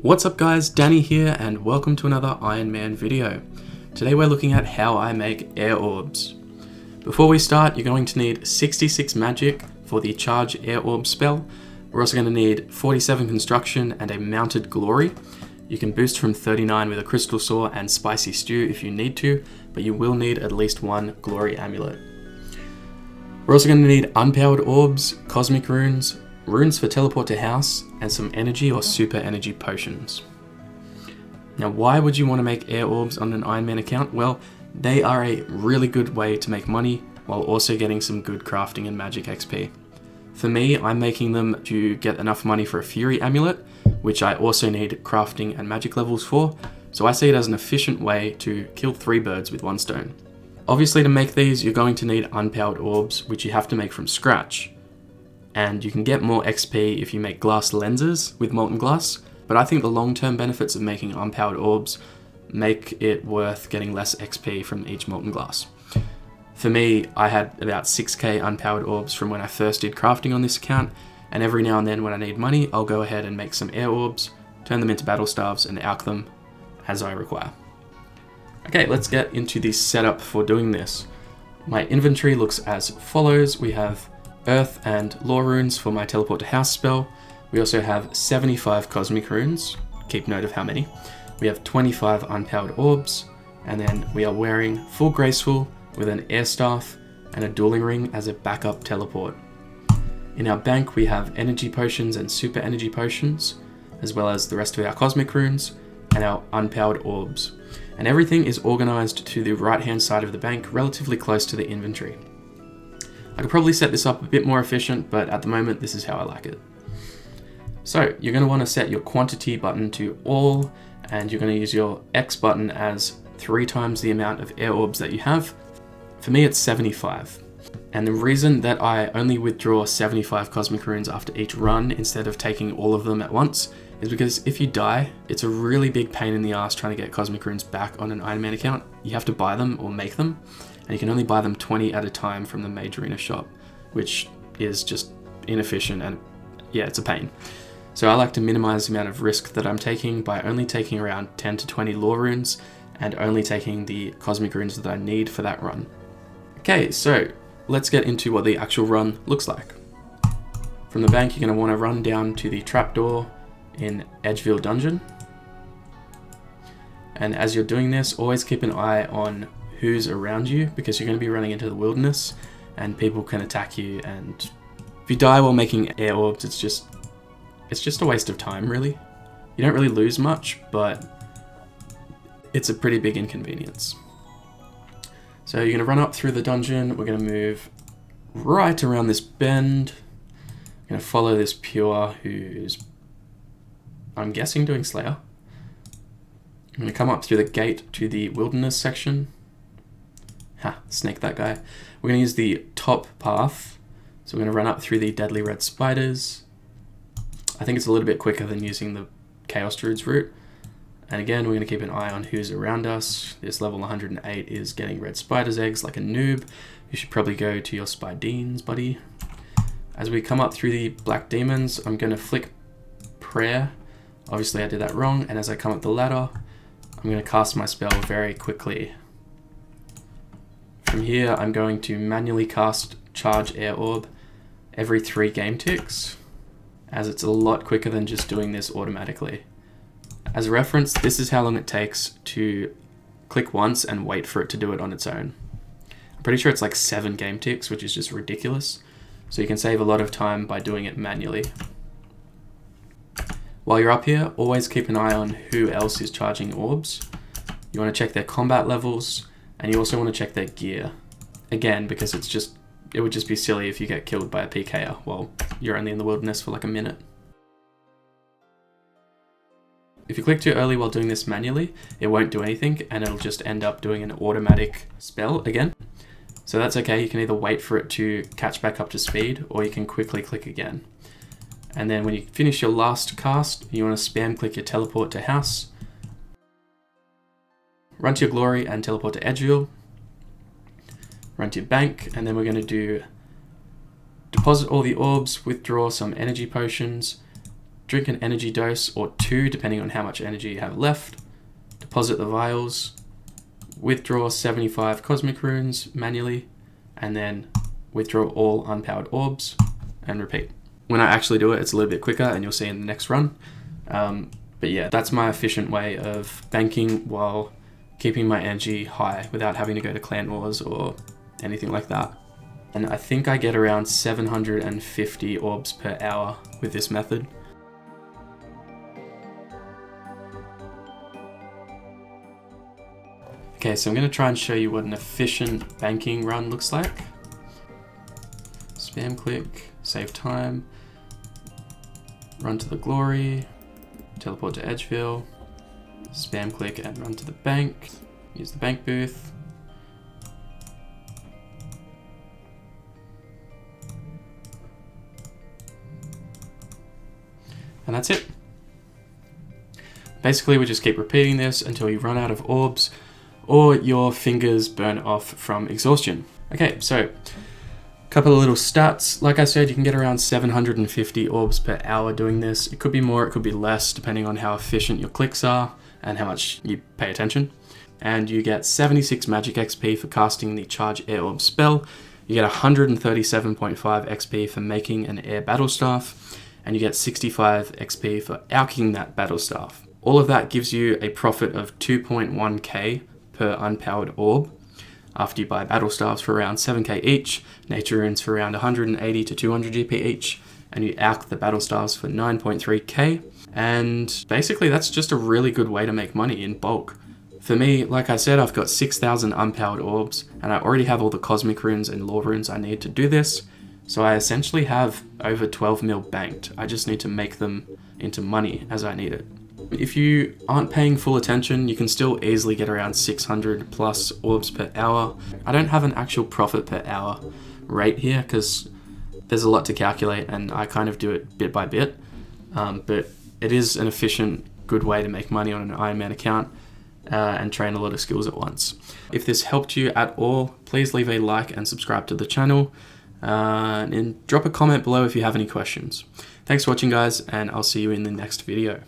What's up guys, Danny here and welcome to another Ironman video. Today we're looking at how I make air orbs. Before we start, you're going to need 66 magic for the charge air orb spell. We're also going to need 47 construction and a mounted glory. You can boost from 39 with a crystal saw and spicy stew if you need to, but you will need at least one glory amulet. We're also going to need unpowered orbs, cosmic runes, runes for teleport to house, and some energy or super energy potions. Now, why would you want to make air orbs on an Ironman account? Well, they are a really good way to make money while also getting some good crafting and magic XP. For me, I'm making them to get enough money for a Fury amulet, which I also need crafting and magic levels for, so I see it as an efficient way to kill 3 birds with 1 stone. Obviously, to make these, you're going to need unpowered orbs, which you have to make from scratch. And you can get more XP if you make glass lenses with molten glass, but I think the long-term benefits of making unpowered orbs make it worth getting less XP from each molten glass. For me, I had about 6k unpowered orbs from when I first did crafting on this account, and every now and then when I need money, I'll go ahead and make some air orbs, turn them into battlestaves, and alch them as I require. Okay, let's get into the setup for doing this. My inventory looks as follows. We have earth and lore runes for my teleport to house spell. We also have 75 cosmic runes, keep note of how many. We have 25 unpowered orbs, and then we are wearing full graceful with an air staff and a dueling ring as a backup teleport. In our bank we have energy potions and super energy potions, as well as the rest of our cosmic runes and our unpowered orbs. And everything is organized to the right hand side of the bank, relatively close to the inventory. I could probably set this up a bit more efficient, but at the moment this is how I like it. So you're going to want to set your quantity button to all, and you're going to use your X button as 3 times the amount of air orbs that you have. For me it's 75. And the reason that I only withdraw 75 cosmic runes after each run instead of taking all of them at once is because if you die, it's a really big pain in the ass trying to get cosmic runes back on an Ironman account. You have to buy them or make them, and you can only buy them 20 at a time from the Mage Arena shop, which is just inefficient and yeah, it's a pain. So I like to minimize the amount of risk that I'm taking by only taking around 10 to 20 lore runes and only taking the cosmic runes that I need for that run. Okay, so let's get into what the actual run looks like. From the bank, you're going to want to run down to the trapdoor in Edgeville Dungeon. And as you're doing this, always keep an eye on who's around you, because you're going to be running into the wilderness and people can attack you, and if you die while making air orbs, it's just a waste of time, really. You don't really lose much, but it's a pretty big inconvenience. So you're going to run up through the dungeon. We're going to move right around this bend. We're going to follow this pure who's, I'm guessing, doing Slayer. I'm going to come up through the gate to the wilderness section. Ha, snake that guy. We're going to use the top path. So we're going to run up through the deadly red spiders. I think it's a little bit quicker than using the Chaos Druid's route. And again, we're going to keep an eye on who's around us. This level 108 is getting red spider's eggs like a noob. You should probably go to your Spidines, buddy. As we come up through the black demons, I'm going to flick prayer. Obviously I did that wrong, and as I come up the ladder, I'm going to cast my spell very quickly. From here, I'm going to manually cast charge air orb every 3 game ticks, as it's a lot quicker than just doing this automatically. As a reference, this is how long it takes to click once and wait for it to do it on its own. I'm pretty sure it's like 7 game ticks, which is just ridiculous. So you can save a lot of time by doing it manually. While you're up here, always keep an eye on who else is charging orbs. You want to check their combat levels, and you also want to check their gear. Again, because it would just be silly if you get killed by a PKer while you're only in the wilderness for like a minute. If you click too early while doing this manually, it won't do anything, and it'll just end up doing an automatic spell again. So that's okay, you can either wait for it to catch back up to speed, or you can quickly click again. And then when you finish your last cast, you want to spam click your teleport to house. Run to your glory and teleport to Edgeville. Run to your bank, and then we're going to do deposit all the orbs, withdraw some energy potions, drink an energy dose or 2 depending on how much energy you have left, deposit the vials, withdraw 75 cosmic runes manually, and then withdraw all unpowered orbs and repeat. When I actually do it, it's a little bit quicker and you'll see in the next run. But yeah, that's my efficient way of banking while keeping my energy high without having to go to clan wars or anything like that. And I think I get around 750 orbs per hour with this method. Okay, so I'm going to try and show you what an efficient banking run looks like. Spam click, save time, run to the glory, teleport to Edgeville, spam click and run to the bank, use the bank booth. And that's it. Basically, we just keep repeating this until you run out of orbs or your fingers burn off from exhaustion. Okay, so couple of little stats. Like I said, you can get around 750 orbs per hour doing this. It could be more, it could be less, depending on how efficient your clicks are and how much you pay attention. And you get 76 magic XP for casting the Charge Air Orb spell. You get 137.5 XP for making an air battlestaff, and you get 65 XP for alching that battlestaff. All of that gives you a profit of 2.1k per unpowered orb. After you buy battlestaffs for around 7k each, nature runes for around 180 to 200 GP each, and you alch the battlestaffs for 9.3k. And basically that's just a really good way to make money in bulk. For me, like I said, I've got 6,000 unpowered orbs, and I already have all the cosmic runes and lore runes I need to do this. So I essentially have over 12 mil banked. I just need to make them into money as I need it. If you aren't paying full attention, you can still easily get around 600 plus orbs per hour. I don't have an actual profit per hour rate here because there's a lot to calculate and I kind of do it bit by bit. But it is an efficient, good way to make money on an Ironman account and train a lot of skills at once. If this helped you at all, please leave a like and subscribe to the channel. And drop a comment below if you have any questions. Thanks for watching, guys, and I'll see you in the next video.